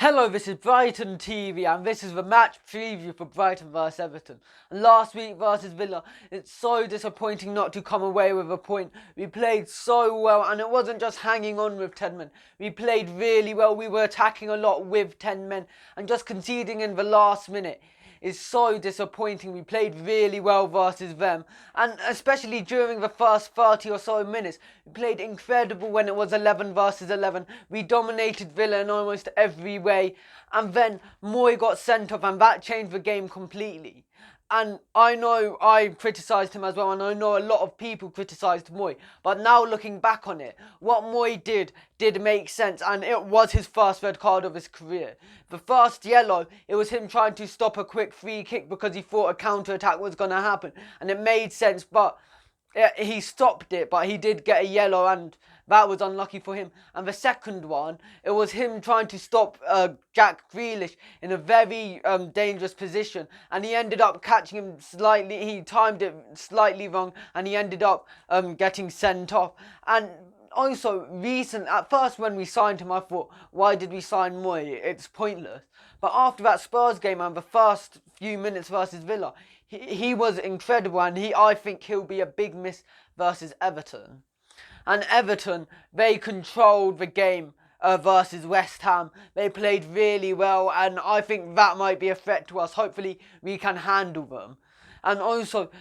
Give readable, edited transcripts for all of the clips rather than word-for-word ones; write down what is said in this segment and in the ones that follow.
Hello, this is Brighton TV and this is the match preview for Brighton vs Everton. Last week versus Villa, it's so disappointing not to come away with a point. We played so well and it wasn't just hanging on with 10 men. We played really well, we were attacking a lot with 10 men and just conceding in the last minute is so disappointing. We played really well versus them, and especially during the first 30 or so minutes, we played incredible when it was 11 versus 11. We dominated Villa in almost every way, and then Moy got sent off and that changed the game completely. And I know I criticised him as well, and I know a lot of people criticised Moy. But now looking back on it, what Moy did make sense, and it was his first red card of his career. The first yellow, it was him trying to stop a quick free kick because he thought a counter-attack was going to happen. And it made sense, but he stopped it, but he did get a yellow, and that was unlucky for him. And the second one, it was him trying to stop Jack Grealish in a very dangerous position, and he ended up catching him slightly. He timed it slightly wrong, and he ended up getting sent off. And also, at first when we signed him, I thought, why did we sign Moy? It's pointless. But after that Spurs game and the first few minutes versus Villa, he was incredible, and I think he'll be a big miss versus Everton. And Everton, they controlled the game versus West Ham. They played really well, and I think that might be a threat to us. Hopefully, we can handle them. And also,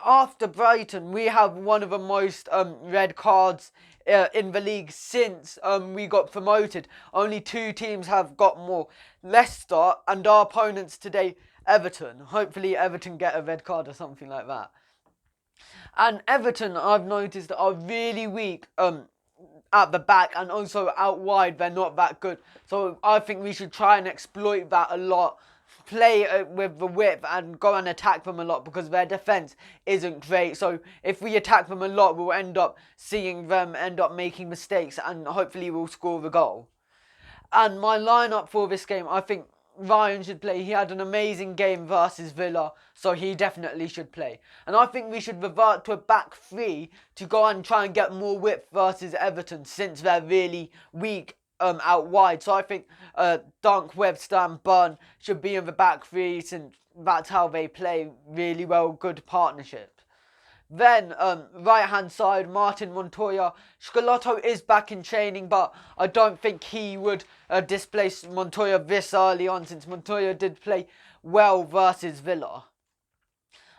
after Brighton, we have one of the most red cards in the league since we got promoted. Only 2 teams have got more. Leicester and our opponents today, Everton. Hopefully Everton get a red card or something like that. And Everton, I've noticed, are really weak at the back, and also out wide they're not that good. So I think we should try and exploit that a lot. Play with the width and go and attack them a lot, because their defence isn't great. So if we attack them a lot, we'll end up seeing them end up making mistakes, and hopefully we'll score the goal. And my lineup for this game, I think Ryan should play. He had an amazing game versus Villa, so he definitely should play. And I think we should revert to a back 3 to go and try and get more width versus Everton, since they're really weak out wide. So I think Dunk, Webster and Burn should be in the back 3, since that's how they play really well, good partnership. Then, right hand side, Martin Montoya. Scalotto is back in training, but I don't think he would displace Montoya this early on, since Montoya did play well versus Villa.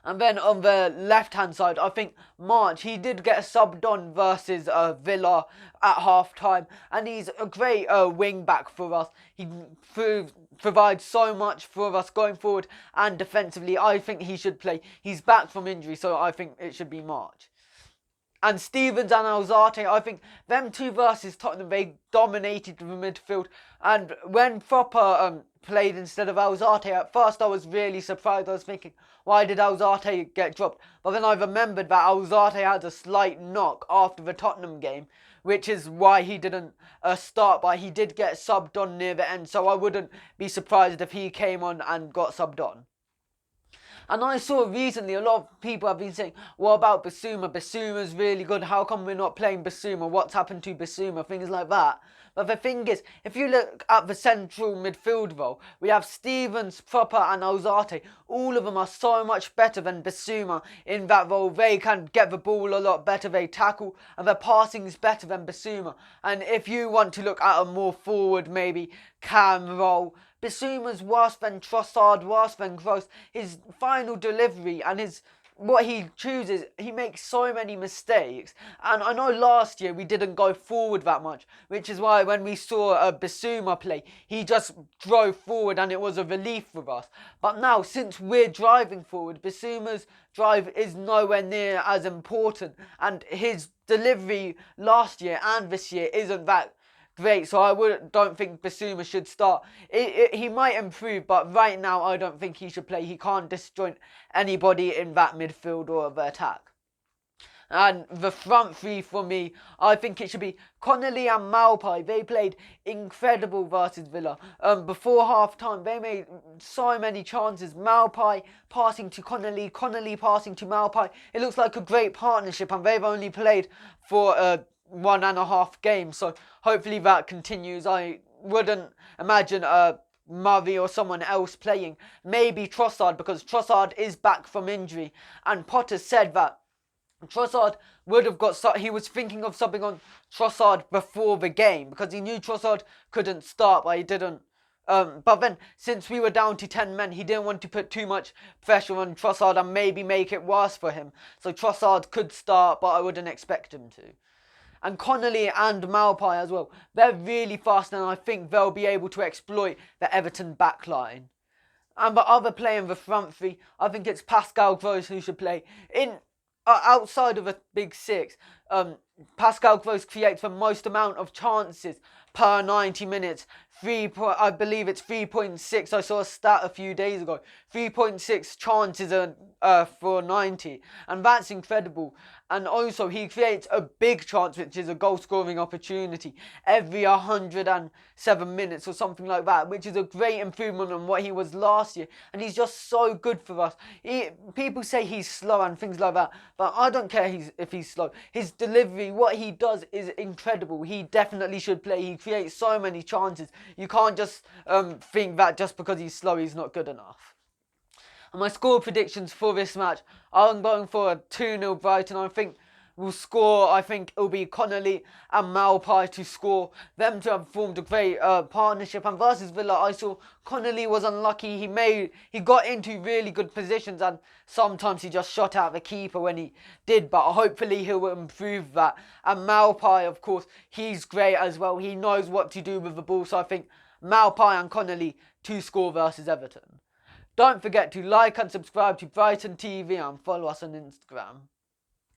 And then on the left-hand side, I think March, he did get subbed on versus Villa at half-time. And he's a great wing-back for us. He provides so much for us going forward and defensively. I think he should play. He's back from injury, so I think it should be March. And Stevens and Alzate, I think them 2 versus Tottenham, they dominated the midfield. And when Proper played instead of Alzate, at first I was really surprised. I was thinking, why did Alzate get dropped? But then I remembered that Alzate had a slight knock after the Tottenham game, which is why he didn't start, but he did get subbed on near the end. So I wouldn't be surprised if he came on and got subbed on. And I saw recently a lot of people have been saying, what about Bissouma? Bissouma's really good. How come we're not playing Bissouma? What's happened to Bissouma? Things like that. But the thing is, if you look at the central midfield role, we have Stevens, Proper and Alzate. All of them are so much better than Bissouma in that role. They can get the ball a lot better. They tackle, and their passing is better than Bissouma. And if you want to look at a more forward, maybe cam role, Bissouma's worse than Trossard, worse than Gross. His final delivery and what he chooses, he makes so many mistakes. And I know last year we didn't go forward that much, which is why when we saw Bissouma play, he just drove forward and it was a relief for us. But now, since we're driving forward, Bissouma's drive is nowhere near as important, and his delivery last year and this year isn't that great, so I don't think Bissouma should start. He might improve, but right now I don't think he should play. He can't disjoint anybody in that midfield or the attack. And the front 3 for me, I think it should be Connolly and Maupay. They played incredible versus Villa. Before half-time, they made so many chances. Maupay passing to Connolly, Connolly passing to Maupay. It looks like a great partnership, and they've only played for 1.5 games, so hopefully that continues. I wouldn't imagine Murray or someone else playing. Maybe Trossard, because Trossard is back from injury, and Potter said that Trossard would have he was thinking of subbing on Trossard before the game because he knew Trossard couldn't start, but he didn't. But then, since we were down to 10 men, he didn't want to put too much pressure on Trossard and maybe make it worse for him. So Trossard could start, but I wouldn't expect him to. And Connolly and Maupay as well. They're really fast, and I think they'll be able to exploit the Everton backline. And the other player in the front three, I think it's Pascal Gross who should play. Outside of a big six, Pascal Gross creates the most amount of chances per 90 minutes. I believe it's 3.6. I saw a stat a few days ago. 3.6 chances for 90, and that's incredible. And also, he creates a big chance, which is a goal-scoring opportunity, every 107 minutes or something like that, which is a great improvement on what he was last year. And he's just so good for us. People say he's slow and things like that, but I don't care if he's slow. His delivery, what he does is incredible. He definitely should play. He creates so many chances. You can't just think that just because he's slow, he's not good enough. And my score predictions for this match, I'm going for a 2-0 Brighton. I think it'll be Connolly and Maupay to score. Them two have formed a great partnership. And versus Villa, I saw Connolly was unlucky. He got into really good positions, and sometimes he just shot out the keeper when he did. But hopefully he'll improve that. And Maupay, of course, he's great as well. He knows what to do with the ball. So I think Maupay and Connolly to score versus Everton. Don't forget to like and subscribe to Brighton TV and follow us on Instagram.